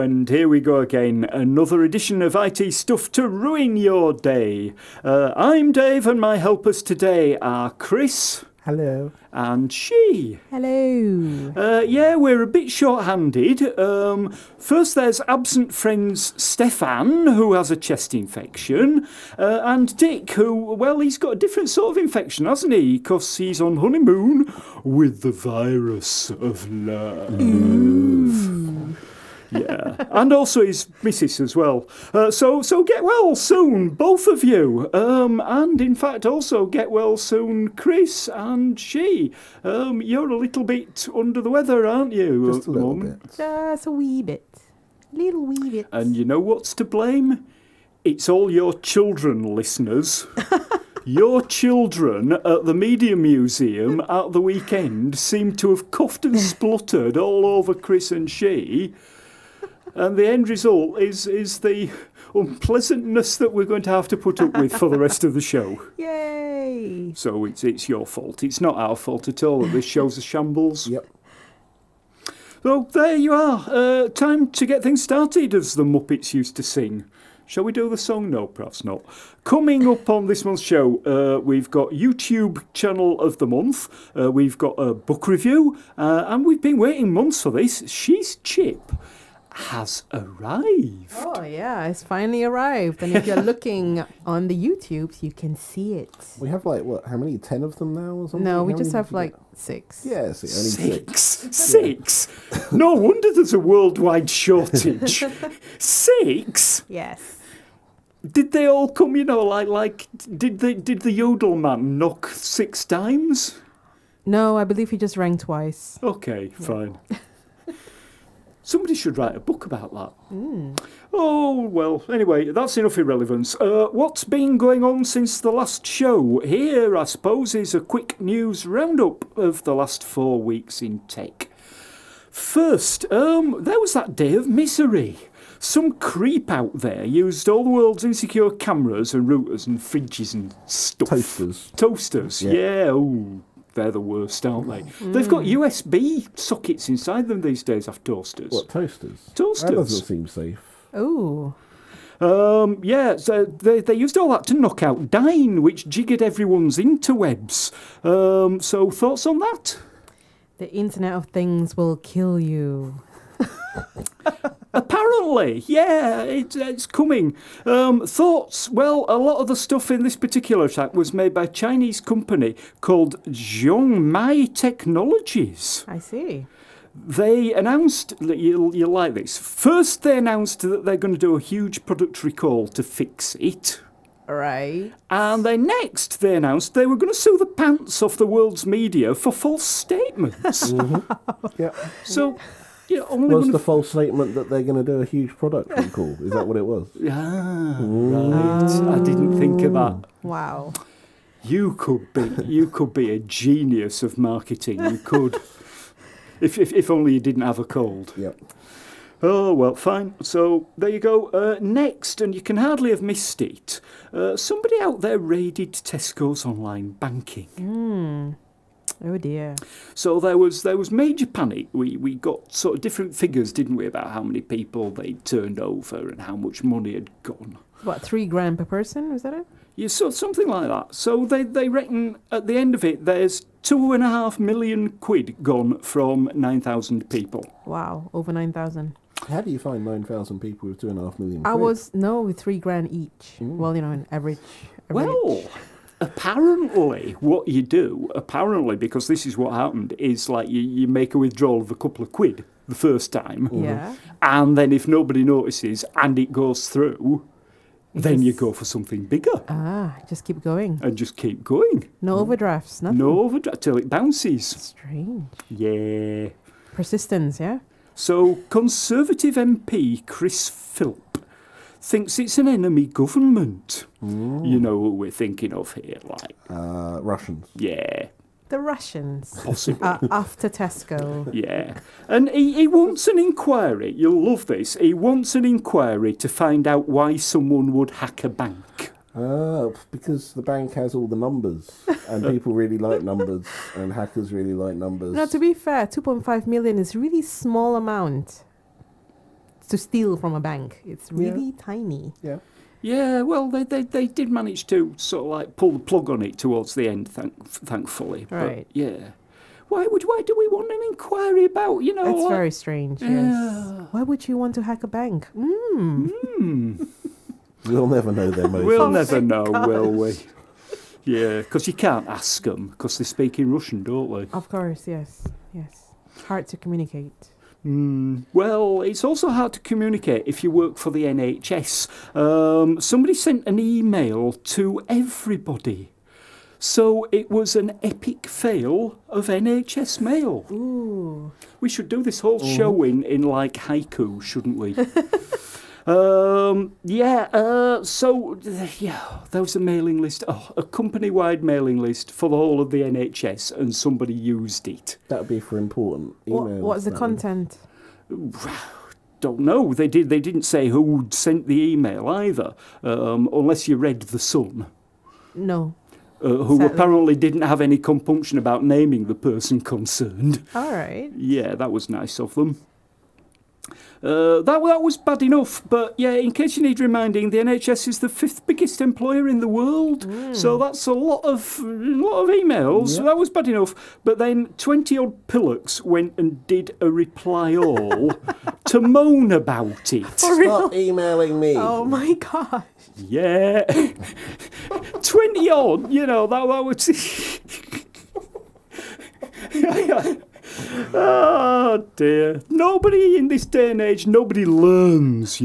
and here we go again. Another edition of IT Stuff to ruin your day. I'm Dave, and my helpers today are Chris. Hello. And she. Hello. Yeah, we're a bit short-handed. First there's absent friends Stefan, who has a chest infection, and Dick, who, well, he's got a different sort of infection, hasn't he? Because he's on honeymoon with the virus of love. Yeah, and also his missus as well. So get well soon, both of you. And in fact, also get well soon, Chris and she. You're a little bit under the weather, aren't you? Just a little bit. Just a wee bit. Little wee bit. And you know what's to blame? It's all your children, listeners. Your children at the Media Museum at the weekend seem to have coughed and spluttered all over Chris and she. And the end result is the unpleasantness that we're going to have to put up with for the rest of the show. Yay! So it's your fault. It's not our fault at all that this show's a shambles. Yep. So there you are. Time to get things started, as the Muppets used to sing. Shall we do the song? No, perhaps not. Coming up on this month's show, we've got YouTube Channel of the Month, we've got a book review, and we've been waiting months for this. C.H.I.P has arrived. Oh, yeah, it's finally arrived. And if you're looking on the YouTubes, you can see it. We have how many? 10 of them now or something? No, we How just many have did you get? 6. Yeah, only Six? No wonder there's a worldwide shortage. 6? Yes. Did they all come, did the Yodel man knock 6 times? No, I believe he just rang twice. Okay, fine. Somebody should write a book about that. Oh, well, anyway, that's enough irrelevance. What's been going on since the last show? Here, I suppose, is a quick news roundup of the last 4 weeks in tech. First, there was that day of misery. Some creep out there used all the world's insecure cameras and routers and fridges and stuff. Toasters, yeah. Oh, they're the worst, aren't they? They've got USB sockets inside them these days, have toasters. What, toasters? Toasters. That doesn't seem safe. Oh. Yeah, so they used all that to knock out Dine, which jiggered everyone's interwebs. So thoughts on that? The Internet of Things will kill you. Apparently, yeah, it's coming. Thoughts? Well, a lot of the stuff in this particular attack was made by a Chinese company called Zhongmai Technologies. I see. They announced, you'll like this, first they announced that they're going to do a huge product recall to fix it. Right. And then next they announced they were going to sue the pants off the world's media for false statements. Yeah. So... Was the false statement that they're going to do a huge product recall? Is that what it was? Ah, right. I didn't think of that. Wow. You could be a genius of marketing. You could, if only you didn't have a cold. Yep. Oh well, fine. So there you go. Next, and you can hardly have missed it. Somebody out there raided Tesco's online banking. Oh dear. So there was major panic. We got sort of different figures, didn't we, about how many people they turned over and how much money had gone. What, $3,000 per person? Was that it? Yeah, so something like that. So they reckon at the end of it, there's 2.5 million quid gone from 9,000 people. Wow, over 9,000. How do you find 9,000 people with 2.5 million quid? With $3,000 each. Well, an average. Well, apparently what you do, because this is what happened, is like you make a withdrawal of a couple of quid the first time. Yeah. And then if nobody notices and it goes through, then you go for something bigger. Just keep going. And just keep going. No overdrafts, nothing. No overdraft till it bounces. Strange. Yeah. Persistence, yeah? So Conservative MP Chris Philp thinks it's an enemy government. You know who we're thinking of here, like... Russians. Yeah. The Russians. Possibly. After Tesco. Yeah. And he wants an inquiry. You'll love this. He wants an inquiry to find out why someone would hack a bank. Because the bank has all the numbers, and people really like numbers, and hackers really like numbers. Now, to be fair, 2.5 million is really small amount. to steal from a bank. It's really tiny. Yeah. Yeah, well, they did manage to sort of like pull the plug on it towards the end, thankfully. Right. But, yeah. Why do we want an inquiry about, That's like, very strange, yes. Why would you want to hack a bank? We'll never know their motives. We'll never know, will we? Yeah, because you can't ask them, because they speak in Russian, don't they? Of course, yes. Hard to communicate. Well, it's also hard to communicate if you work for the NHS. Somebody sent an email to everybody. So it was an epic fail of NHS mail. Ooh. We should do this whole show in like haiku, shouldn't we? There was a mailing list, a company-wide mailing list for the whole of the NHS, and somebody used it. That would be for important emails. What's the content? Don't know. They didn't say who'd sent the email either, unless you read The Sun. No. Who apparently didn't have any compunction about naming the person concerned. All right. Yeah, that was nice of them. That was bad enough, but yeah, in case you need reminding, the NHS is the 5th biggest employer in the world, so that's a lot of emails. Yep. That was bad enough, but then 20-odd pillocks went and did a reply all to moan about it. Stop emailing me. Oh my gosh. Yeah, 20-odd, that was... Oh dear. Nobody in this day and age, nobody learns,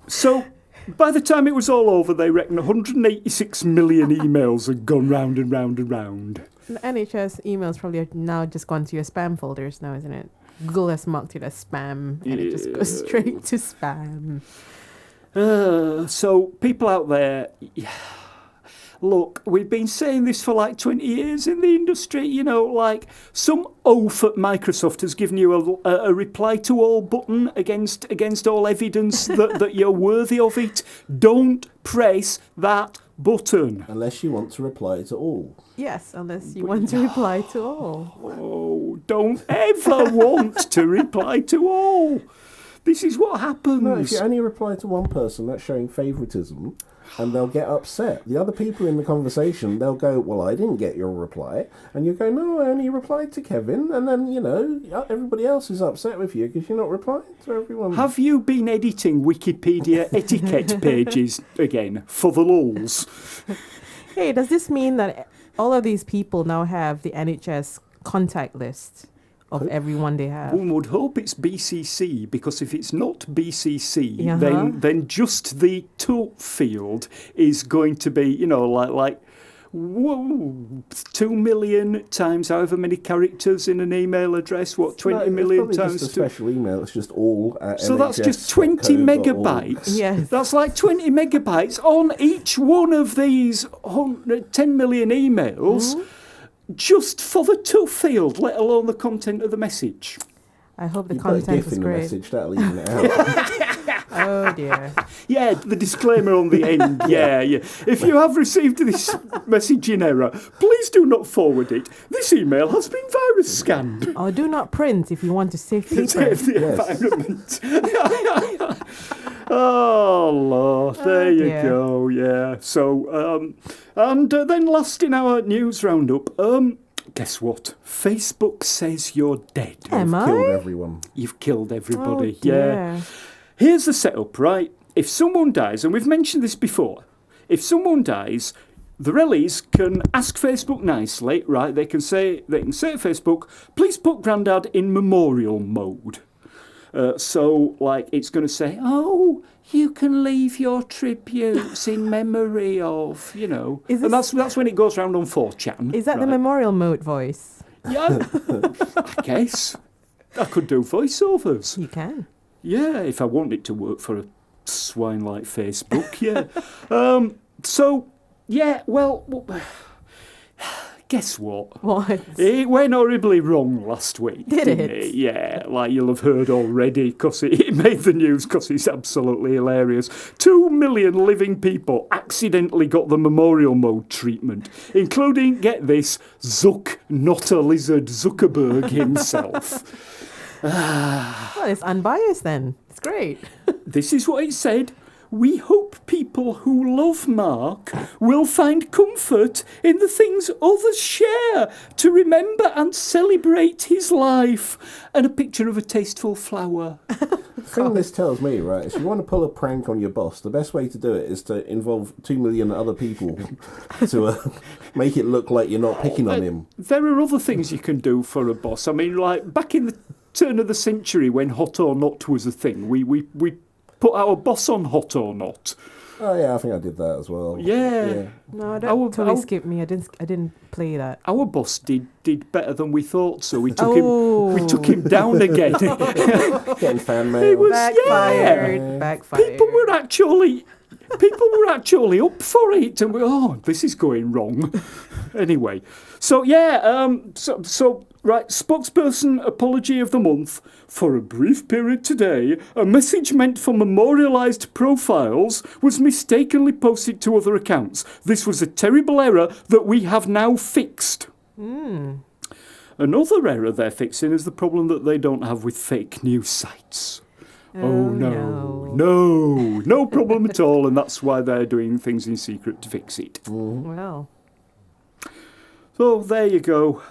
So, by the time it was all over, they reckon 186 million emails had gone round and round and round. The NHS emails probably are now just gone to your spam folders now, isn't it? Google has marked it as spam, and it just goes straight to spam. So, people out there... Look, we've been saying this for like 20 years in the industry, like some oaf at Microsoft has given you a reply to all button against all evidence that you're worthy of it. Don't press that button. Unless you want to reply to all. Yes, unless you want to reply to all. Oh, don't ever want to reply to all. This is what happens. No, if you only reply to one person, that's showing favouritism. And they'll get upset. The other people in the conversation, they'll go, well, I didn't get your reply. And you go, no, I only replied to Kevin. And then, everybody else is upset with you because you're not replying to everyone. Have you been editing Wikipedia etiquette pages again for the lulz? Hey, does this mean that all of these people now have the NHS contact list of everyone they have? One would hope it's BCC, because if it's not BCC, Uh-huh. then just the to field is going to be, like 2 million times however many characters in an email address. What, 20 million it's times? just a special email. It's just all at So that's just 20 megabytes. Yes. That's like 20 megabytes on each one of these 10 million emails. Mm-hmm. Just for the to field, let alone the content of the message. I hope the You put a content GIF was in the great. message, that'll even it out. Oh dear. Yeah, the disclaimer on the end. Yeah. If you have received this message in error, please do not forward it. This email has been virus scanned. Oh, do not print if you want to save paper. Save the environment. Oh, Lord. There you dear. go. Yeah. So, then last in our news roundup, guess what? Facebook says you're dead. Am I? Killed everyone. You've killed everybody. Oh, Yeah. dear. Here's the setup, right? If someone dies, and we've mentioned this before, if someone dies, the Rellies can ask Facebook nicely, right? They can say to Facebook, please put Grandad in memorial mode. So, like, it's going to say, oh, you can leave your tributes in memory of, Is and this- that's when it goes round on 4chan. Is that the right? memorial mode voice? Yeah, I guess. I could do voiceovers. You can. Yeah, if I want it to work for a swine like Facebook, yeah. So, yeah, well, guess what? What? It went horribly wrong last week. Did didn't it? Yeah, like you'll have heard already, because it made the news because it's absolutely hilarious. 2 million living people accidentally got the memorial mode treatment, including, get this, not a lizard Zuckerberg himself. Well, it's unbiased then. great. This is what it said. We hope people who love Mark will find comfort in the things others share to remember and celebrate his life. And a picture of a tasteful flower. The thing this tells me, right, is if you want to pull a prank on your boss, the best way to do it is to involve 2 million other people to make it look like you're not picking on him. There are other things you can do for a boss. I mean, like back in the turn of the century when Hot or Not was a thing, we put our boss on Hot or Not. Oh yeah, I think I did that as well. Yeah. No, that totally skipped me. I didn't play that. Our boss did better than we thought, so we took him down again. Getting fan mail. It was Backfired. People were actually up for it, and this is going wrong. Anyway, so right, spokesperson apology of the month. For a brief period today, a message meant for memorialised profiles was mistakenly posted to other accounts. This was a terrible error that we have now fixed. Another error they're fixing is the problem that they don't have with fake news sites. No problem at all, and that's why they're doing things in secret to fix it. Well. So there you go.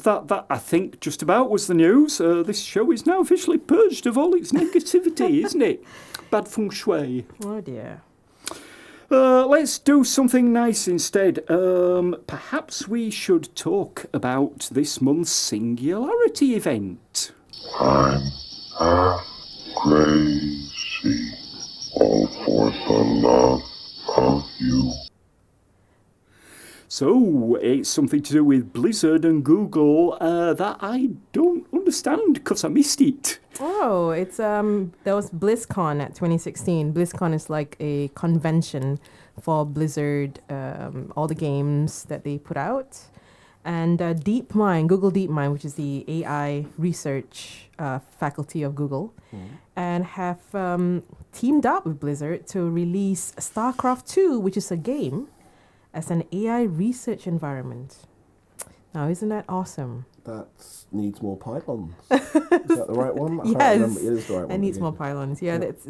That I think just about was the news. This show is now officially purged of all its negativity, isn't it? Bad feng shui. Oh dear. Let's do something nice instead. Perhaps we should talk about this month's Singularity event. I'm crazy, all for the love of you. So, it's something to do with Blizzard and Google that I don't understand because I missed it. Oh, it's there was BlizzCon at 2016. BlizzCon is like a convention for Blizzard, all the games that they put out. And DeepMind, Google DeepMind, which is the AI research faculty of Google, and have teamed up with Blizzard to release StarCraft 2, which is a game, as an AI research environment. Now, isn't that awesome? That needs more pylons. Is that the right one? I can't remember. It is the right one. It needs more pylons. Yeah, it's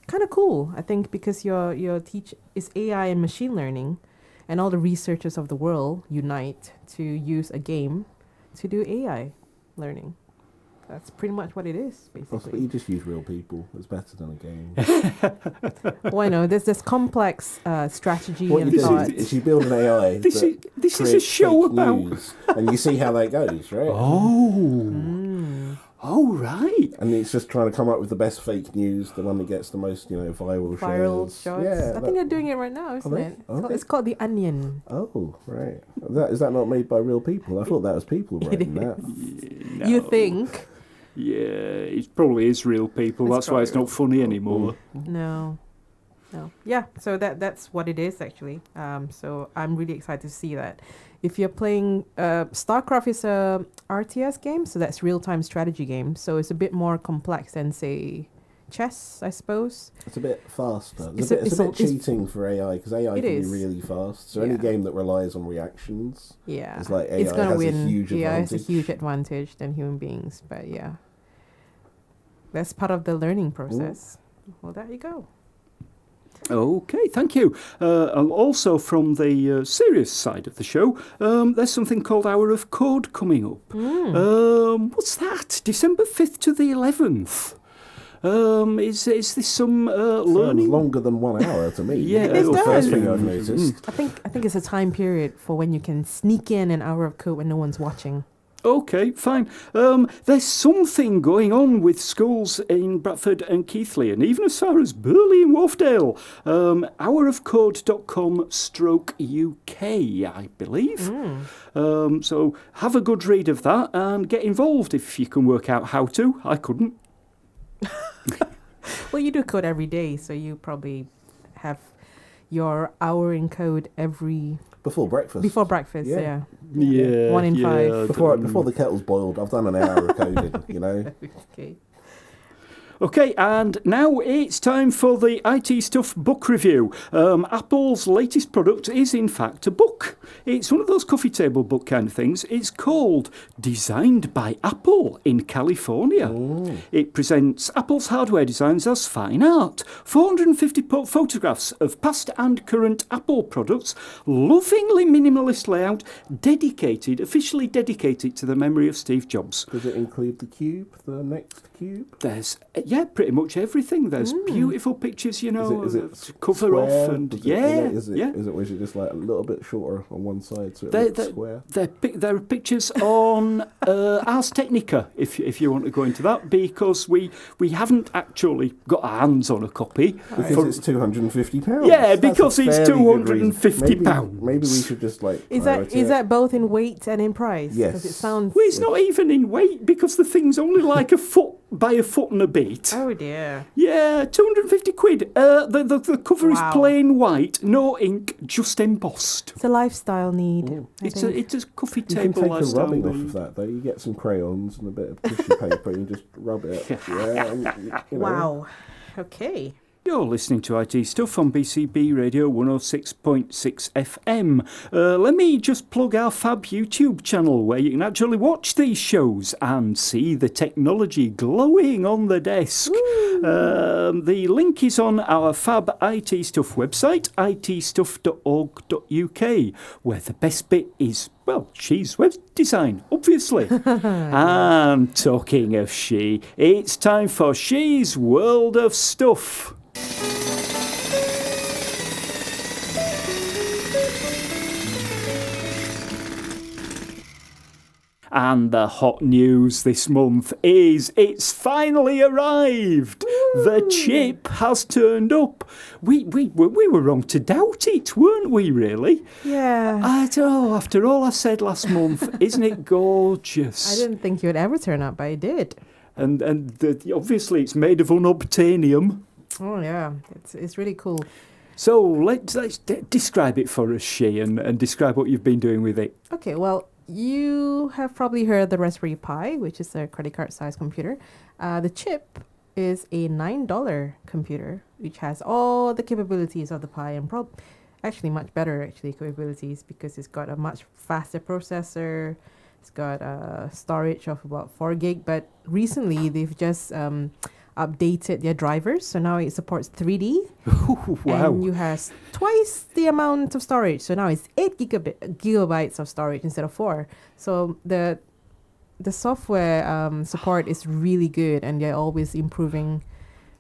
kind of cool, I think, because your is AI and machine learning, and all the researchers of the world unite to use a game to do AI learning. That's pretty much what it is, basically. But you just use real people. It's better than a game. Well, I know there's this complex strategy What and you thought. do is you build an AI. This is a show about news, and you see how that goes, right? Oh, right. And it's just trying to come up with the best fake news, the one that gets the most, viral Viral shares. shots. Yeah, I think they're doing it right now, isn't it? It's Okay. called The Onion. Oh, right. Is that not made by real people? I thought that was people writing that. No. You think? Yeah, it probably is real people. It's That's why it's not funny anymore. No. Yeah, so that's what it is, actually. So I'm really excited to see that. If you're playing... StarCraft is a RTS game, so that's real-time strategy game. So it's a bit more complex than, say, chess, I suppose. It's a bit faster. It's a bit cheating for AI, because AI can be really fast. So any game that relies on reactions is like AI it's gonna has win. a huge advantage. AI has a huge advantage than human beings, but yeah. That's part of the learning process. Well, there you go. Okay, thank you. Also from the serious side of the show, there's something called Hour of Code coming up. What's that? December 5th to the 11th. Is this some learning? Sounds longer than 1 hour to me. Yeah, that's the does. first thing I've noticed. I think it's a time period for when you can sneak in an hour of code when no one's watching. Okay, fine. There's something going on with schools in Bradford and Keighley, and even as far as Burley and Wharfdale. hourofcode.com/UK, I believe. So have a good read of that and get involved if you can work out how to. I couldn't. Well, you do code every day, so you probably have your hour in code Before breakfast. before breakfast. Yeah. Yeah. 1 in 5. Before the kettle's boiled, I've done an hour of coding, Okay. Okay, and now it's time for the IT Stuff book review. Apple's latest product is, in fact, a book. It's one of those coffee table book kind of things. It's called Designed by Apple in California. Ooh. It presents Apple's hardware designs as fine art. 450 photographs of past and current Apple products, lovingly minimalist layout, officially dedicated to the memory of Steve Jobs. Does it include the cube, the next cube? There's, pretty much everything. There's beautiful pictures, Is it cover square? off, and Is it just like a little bit shorter on one side so it looks square? There are pictures on Ars Technica, if you want to go into that, because we haven't actually got our hands on a copy. Because it's £250. Yeah, That's because a it's fairly good reason. £250. Maybe we should just like. Is that both in weight and in price? Yes. 'Cause it sounds. Well, it's not even in weight because the thing's only like a foot by a foot and a bit. Oh dear. Yeah, 250 quid. The cover is Wow. plain white, no ink, just embossed. It's a lifestyle need. I It's think. a coffee You can table take a lifestyle rubbing off need. of that though. You get some crayons and a bit of tissue paper and you just rub it. Yeah, and, you know. Wow. Okay. You're listening to IT Stuff on BCB Radio 106.6 FM. Let me just plug our fab YouTube channel where you can actually watch these shows and see the technology glowing on the desk. The link is on our fab IT Stuff website, itstuff.org.uk, where the best bit is, well, she's web design, obviously. And talking of she, it's time for She's World of Stuff. And the hot news this month is it's finally arrived. Woo! The chip has turned up. We were wrong to doubt it, weren't we, really? Yeah. I don't know, after all I said last month, isn't it gorgeous? I didn't think you would ever turn up, but it did. And obviously it's made of unobtainium. Oh yeah, it's really cool. So let's describe it for us, She, and describe what you've been doing with it. Okay, well, you have probably heard of the Raspberry Pi, which is a credit card size computer. The chip is a $9 computer, which has all the capabilities of the Pi and actually much better capabilities because it's got a much faster processor. It's got a storage of about 4 gig, but recently they've just updated their drivers, so now it supports 3D. Wow. And you has twice the amount of storage, so now it's 8 gigabytes of storage instead of 4. So the software support is really good, and they're always improving.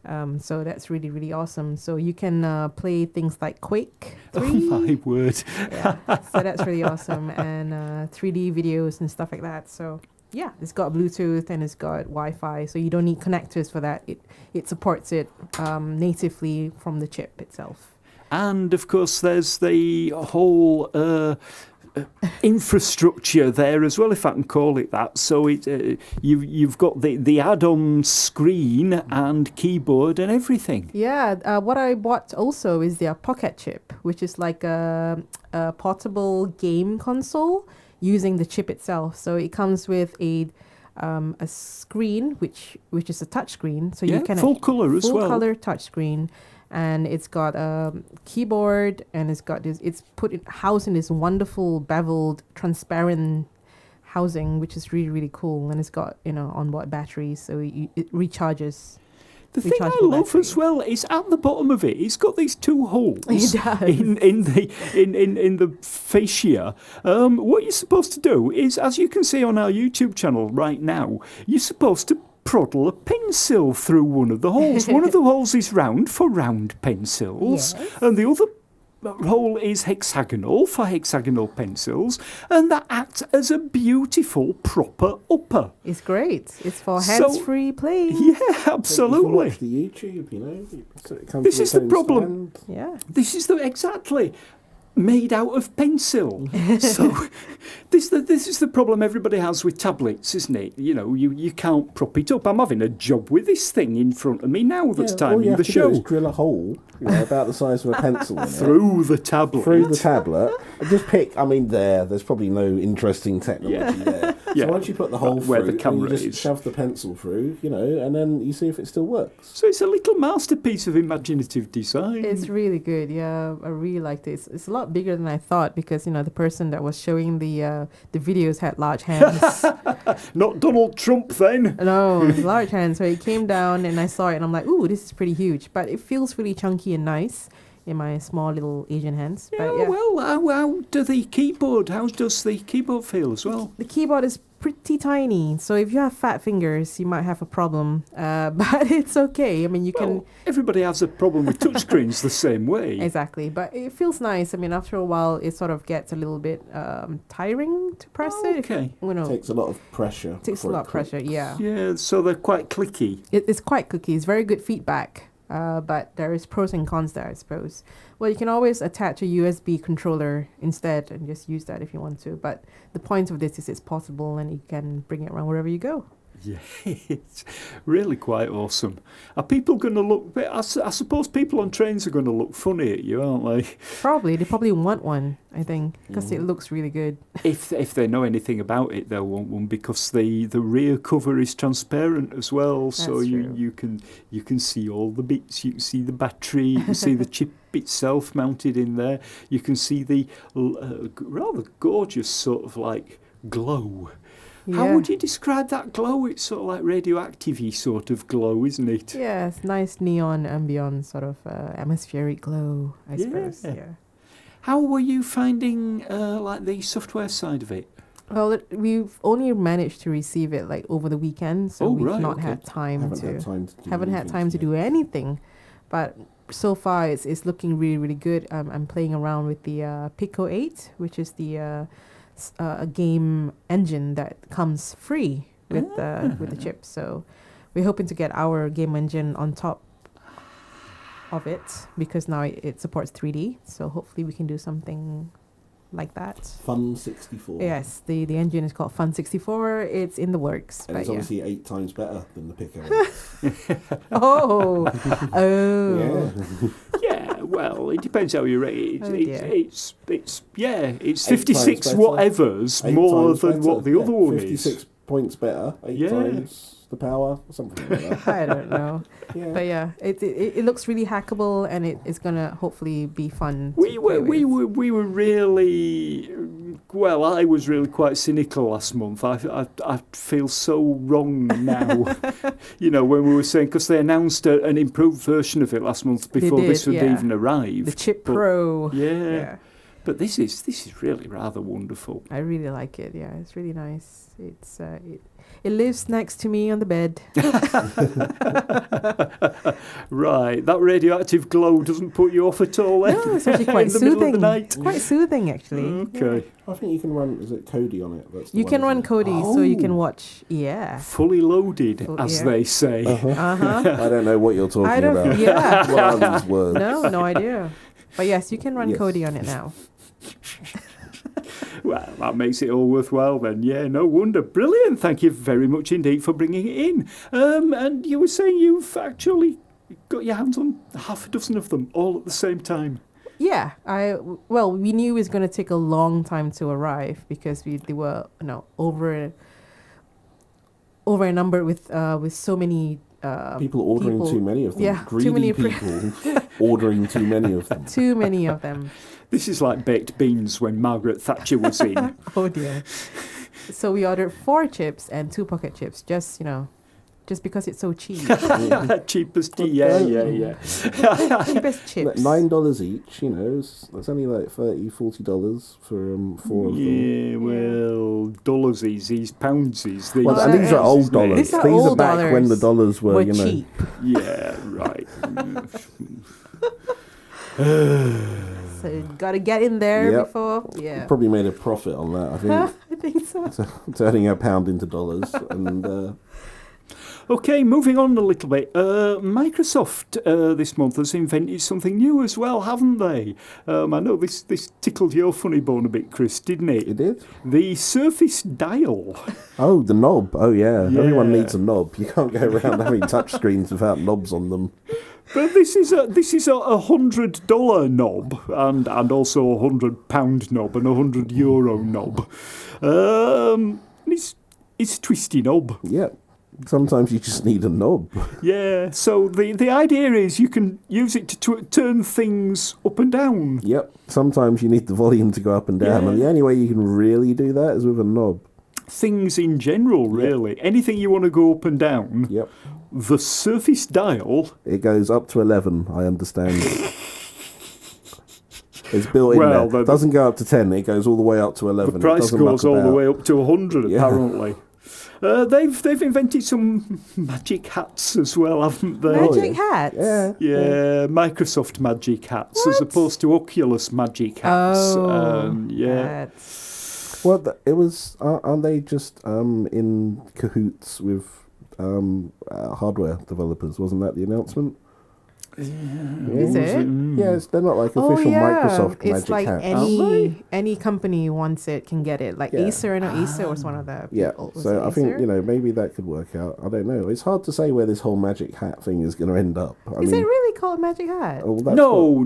So that's really, really awesome. So you can play things like Quake 3. Oh my word. Yeah, so that's really awesome, and 3D videos and stuff like that. So yeah, it's got Bluetooth and it's got Wi-Fi, so you don't need connectors for that. It supports it natively from the chip itself. And of course, there's the whole infrastructure there as well, if I can call it that. So you've got the add-on screen and keyboard and everything. Yeah, what I bought also is their Pocket chip, which is like a portable game console using the chip itself. So it comes with a screen which is a touch screen. So you can full color as well. Full color touch screen. And it's got a keyboard, and it's housed in this wonderful beveled transparent housing, which is really, really cool. And it's got onboard batteries, so it recharges. The thing I love as well is at the bottom of it, it's got these 2 holes in the fascia. What you're supposed to do is, as you can see on our YouTube channel right now, you're supposed to proddle a pencil through one of the holes. One of the holes is round for round pencils, yes. And the other hole is hexagonal for hexagonal pencils, and that acts as a beautiful proper upper. It's great. It's for hands-free playing. Yeah, absolutely. You can watch the YouTube, So it comes This with is the its own problem. stand. Yeah. This is exactly. made out of pencil. So this is the problem everybody has with tablets, isn't it? You know, you can't prop it up. I'm having a job with this thing in front of me now that's all timing you have the to show. do is drill a hole, about the size of a pencil in it. Through the tablet. Through the tablet. And just pick, there's probably no interesting technology there. Yeah. So once you put the hole Where through, the camera you just is. shove the pencil through, and then you see if it still works. So it's a little masterpiece of imaginative design. It's really good. Yeah, I really liked it. It's a lot bigger than I thought because the person that was showing the videos had large hands. Not Donald Trump then. No, large hands. So it came down and I saw it and I'm like, ooh, this is pretty huge. But it feels really chunky and nice in my small little Asian hands. Yeah, But yeah, well, how does the keyboard feel as well? the keyboard is pretty tiny. So if you have fat fingers, you might have a problem. But it's okay. I mean, you can... Well, everybody has a problem with touchscreens the same way. Exactly. But it feels nice. I mean, after a while, it sort of gets a little bit tiring to press it. Okay. It takes a lot of pressure. Takes a lot of pressure, yeah. Yeah, so they're quite clicky. It's quite clicky. It's very good feedback. But there is pros and cons there, I suppose. Well, you can always attach a USB controller instead and just use that if you want to. But the point of this is it's portable and you can bring it around wherever you go. Yeah, it's really quite awesome. Are people going to look... I suppose people on trains are going to look funny at you, aren't they? Probably. They probably want one, I think, because it looks really good. If they know anything about it, they'll want one because the rear cover is transparent as well. So That's true. you can see all the bits. You can see the battery. You can see the chip itself mounted in there. You can see the rather gorgeous sort of like glow. How Yeah. would you describe that glow? It's sort of like radioactive-y sort of glow, isn't it? Yeah, it's nice neon ambient sort of atmospheric glow, I suppose. Yeah. How were you finding like the software side of it? Well, we've only managed to receive it like over the weekend, so we've not had time Haven't had time to do anything. But so far, it's looking really, really good. I'm playing around with the Pico 8, which is the a game engine that comes free with the chip. So we're hoping to get our game engine on top of it because now it supports 3D. So hopefully we can do something like that. Fun 64. Yes, the engine is called Fun 64. It's in the works. And but it's obviously 8 times better than the Pico. Oh. Yeah. Yeah, well, it depends how you rate it. Oh, dear. It's 8 56 times better. whatevers 8 more times than better. what the other one 56 is. points better. 8 Yeah. times the power, something like that. I don't know. Yeah. But yeah, it looks really hackable and it's gonna hopefully be fun. We to were play with. we were really well. I was really quite cynical last month. I feel so wrong now. When we were saying because they announced an improved version of it last month before this had even arrived. The Chip But- Pro. Yeah. But this is really rather wonderful. I really like it. Yeah, it's really nice. It's it lives next to me on the bed. Right, that radioactive glow doesn't put you off at all. No, it's actually quite in the middle of soothing. the night. It's quite soothing actually. Okay. I think you can run, is it Kodi on it? That's the You one, can run isn't it? Kodi so you can Oh. watch. Yeah. Fully loaded, Full- as yeah. they say. Uh-huh. I don't know what you're talking I don't. about. Yeah. What are these words? No idea. But yes, you can run Yes. Kodi on it now. Well, that makes it all worthwhile then. Yeah, no wonder. Brilliant. Thank you very much indeed for bringing it in. And you were saying you've actually got your hands on half a dozen of them all at the same time. Yeah, we knew it was going to take a long time to arrive because they were over a number with so many People ordering people- too many of them. yeah, too Greedy many people ordering too many of them. too many of them. This is like baked beans when Margaret Thatcher was in. Oh dear. So we ordered 4 chips and 2 pocket chips, just because it's so cheap. Cheapest. Yeah. Cheapest chips. $9 each, that's only like $30, $40 for 4 of them. Yeah, well, dollarsies, these poundsies. These Well, Oh, and these are old dollars. These These are are old back when the dollars were, cheap. Yeah, right. So you gotta get in there Yep. before. Yeah. Probably made a profit on that, I think. I think so. Turning a pound into dollars. And Okay, moving on a little bit. Microsoft this month has invented something new as well, haven't they? I know this tickled your funny bone a bit, Chris, didn't it? It did? The Surface Dial. Oh, the knob. Oh, yeah. Everyone Yeah. needs a knob. You can't go around having touch screens without knobs on them. But this is a $100 knob and also a £100 knob and a €100 knob. It's a twisty knob. Yeah. Sometimes you just need a knob. Yeah. So the idea is you can use it to turn things up and down. Yep. Sometimes you need the volume to go up and down, and the only way you can really do that is with a knob. Things in general, really. Anything you want to go up and down. Yep. The Surface Dial. It goes up to 11, I understand. It's built in Well, there. It doesn't go up to 10, it goes all the way up to 11. The price goes all the way up to 100, Yeah. apparently. They've invented some magic hats as well, haven't they? Magic hats? Yeah. Yeah, Microsoft magic hats as opposed to Oculus magic hats. Yeah. Hats. Well, it was. Aren't they just in cahoots with hardware developers? Wasn't that the announcement? Is it? Yes, they're not like official Microsoft it's magic like hats. any company wants it can get it. Like Yeah. Acer, I know Acer was one of the Yeah, people. Was so it I think, Acer? maybe that could work out. I don't know. It's hard to say where this whole magic hat thing is going to end up. Is it really called Magic Hat? Oh, that's No.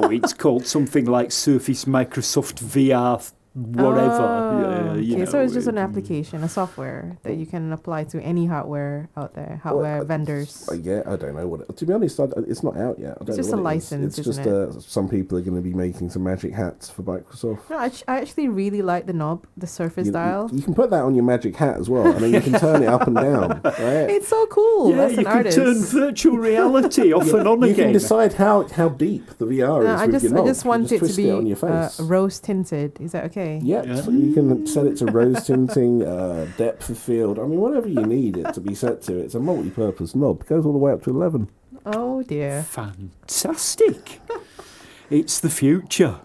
It's called something like Surface Microsoft VR whatever. Okay, so it's just an application, a software that you can apply to any hardware out there, hardware vendors. Yeah, I don't know what. To be honest, it's not out yet. I don't It's just know a what it is. license, It's just isn't some people are going to be making some magic hats for Microsoft. No, I actually really like the knob, the Surface Dial. You can put that on your magic hat as well. I mean, you can turn it up and down, right? It's so cool. Yeah, As you an can artist. turn virtual reality off and on You again. can decide how deep the VR is No, I with just your knob. I just You want it to twist be on your face. rose tinted. Is that okay? Yeah, so you can set it to rose tinting, depth of field. I mean, whatever you need it to be set to. It's a multi-purpose knob. It goes all the way up to 11. Oh dear. Fantastic. It's the future.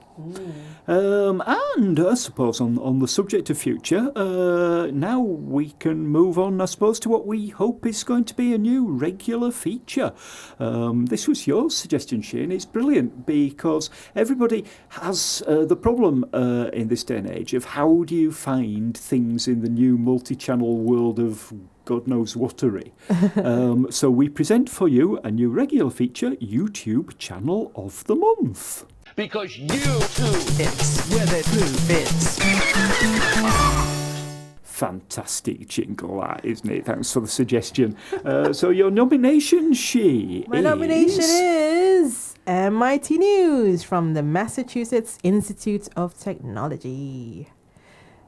And I suppose on the subject of future, now we can move on, I suppose, to what we hope is going to be a new regular feature. This was your suggestion, Shane. It's brilliant because everybody has the problem in this day and age of how do you find things in the new multi-channel world of God knows whatery. So we present for you a new regular feature, YouTube Channel of the Month. Because you too fits where the blue fits. Fantastic jingle, that, isn't it? Thanks for the suggestion. So your nomination, My nomination is MIT News from the Massachusetts Institute of Technology.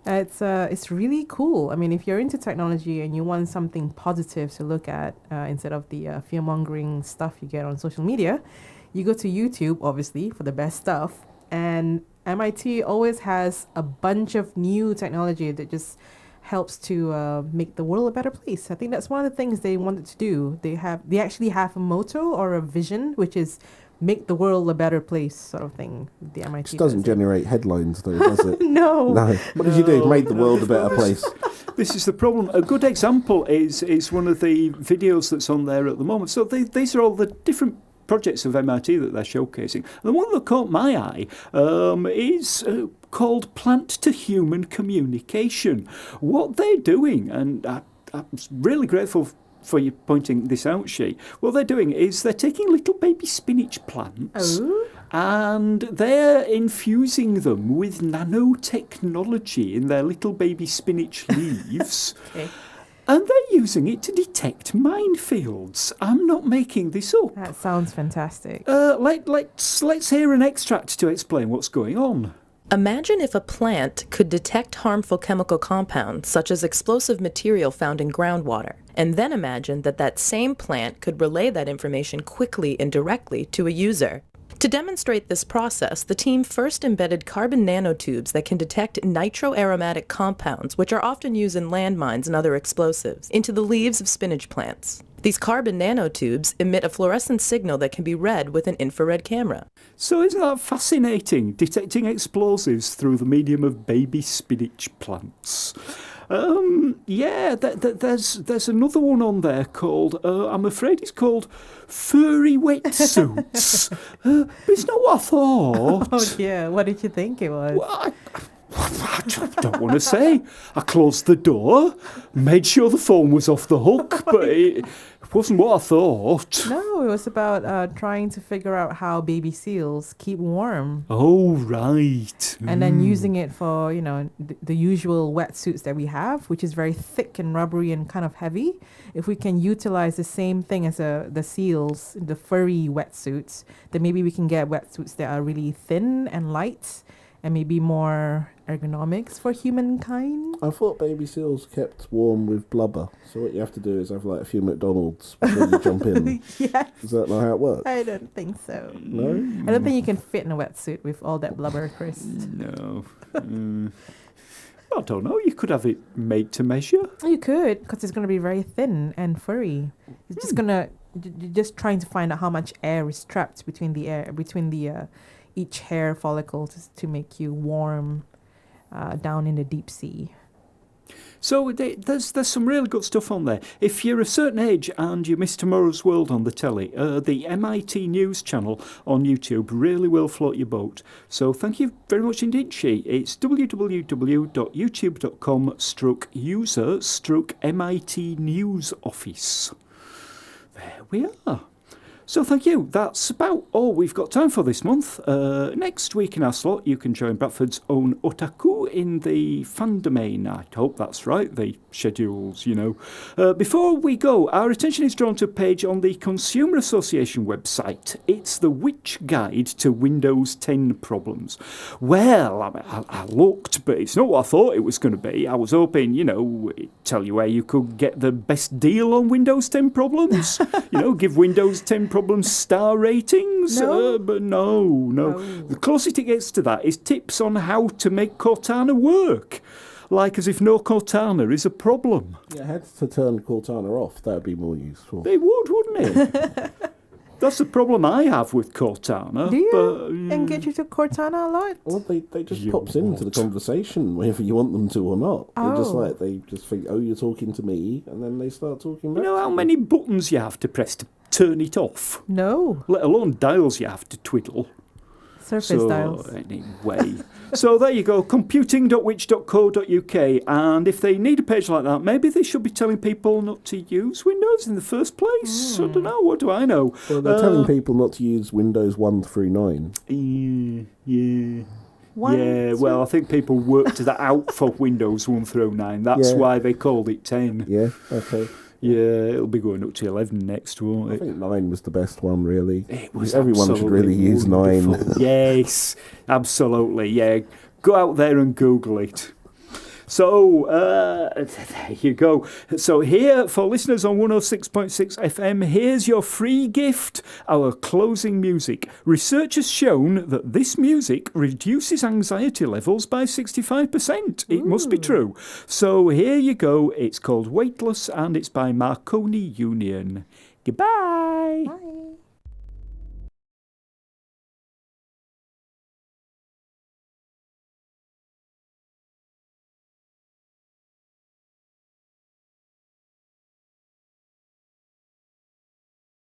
It's really cool. I mean, if you're into technology and you want something positive to look at instead of the fear-mongering stuff you get on social media, you go to YouTube, obviously, for the best stuff. And MIT always has a bunch of new technology that just helps to make the world a better place. I think that's one of the things they wanted to do. They actually have a motto or a vision, which is make the world a better place, sort of thing. The MIT It doesn't generate headlines, though, does it? No. No. What did you do? Made the world a better place. This is the problem. A good example is one of the videos that's on there at the moment. So these are all the different projects of MIT that they're showcasing. The one that caught my eye is called Plant to Human Communication. What they're doing, and I'm really grateful for you pointing this out, She. What they're doing is they're taking little baby spinach plants and they're infusing them with nanotechnology in their little baby spinach leaves. Okay. And they're using it to detect minefields. I'm not making this up. That sounds fantastic. Let's hear an extract to explain what's going on. Imagine if a plant could detect harmful chemical compounds, such as explosive material found in groundwater, and then imagine that same plant could relay that information quickly and directly to a user. To demonstrate this process, the team first embedded carbon nanotubes that can detect nitroaromatic compounds, which are often used in landmines and other explosives, into the leaves of spinach plants. These carbon nanotubes emit a fluorescent signal that can be read with an infrared camera. So isn't that fascinating? Detecting explosives through the medium of baby spinach plants. Yeah, there's another one on there called, I'm afraid it's called Furry Wetsuits. But it's not what I thought. Oh dear, what did you think it was? Well, I don't want to say. I closed the door, made sure the phone was off the hook, but it wasn't what I thought. No, it was about trying to figure out how baby seals keep warm. Oh, right. And then using it for, the usual wetsuits that we have, which is very thick and rubbery and kind of heavy. If we can utilize the same thing as the seals, the furry wetsuits, then maybe we can get wetsuits that are really thin and light and maybe more ergonomics for humankind. I thought baby seals kept warm with blubber. So what you have to do is have like a few McDonald's before you jump in. Yes. Is that not how it works? I don't think so. No? I don't think you can fit in a wetsuit with all that blubber, Chris. No. I don't know. You could have it made to measure. You could, because it's going to be very thin and furry. It's just you're just trying to find out how much air is trapped between the each hair follicle to make you warm down in the deep sea. So there's some really good stuff on there. If you're a certain age and you miss Tomorrow's World on the telly, the MIT News channel on YouTube really will float your boat. So thank you very much indeed, She. It's www.youtube.com/user/MIT News Office. There we are. So thank you. That's about all we've got time for this month. Next week in our slot, you can join Bradford's own Otaku in the fan domain. I hope that's right, the schedules, Before we go, our attention is drawn to a page on the Consumer Association website. It's the Witch Guide to Windows 10 Problems. Well, I looked, but it's not what I thought it was going to be. I was hoping, tell you where you could get the best deal on Windows 10 problems. Give Windows 10 problems star ratings. No. But no. The closest it gets to that is tips on how to make Cortana work. Like as if no Cortana is a problem. Yeah, I had to turn Cortana off. That would be more useful. They would, wouldn't it? That's the problem I have with Cortana. Do you But, engage you to Cortana a lot? Well, they just You pops into the would. conversation whether you want them to or not. Oh. They just think, oh, you're talking to me, and then they start talking back. you know how many buttons you have to press to turn it off? No. Let alone dials you have to twiddle. Surface dials. Anyway, so there you go, computing.which.co.uk, and if they need a page like that, maybe they should be telling people not to use Windows in the first place. I don't know, what do I know? Well, they're telling people not to use Windows 1 through 9. Yeah. One, Yeah, well, I think people worked that out for Windows 1 through 9. That's Yeah. why they called it 10. Yeah, okay. Yeah, it'll be going up to 11 next, won't I it? think 9 was the best one, really. It was Everyone should really absolutely use 9. wonderful. Yes, absolutely. Yeah, go out there and Google it. So, there you go. So here, for listeners on 106.6 FM, here's your free gift, our closing music. Research has shown that this music reduces anxiety levels by 65%. It must be true. So here you go. It's called Weightless, and it's by Marconi Union. Goodbye. Bye.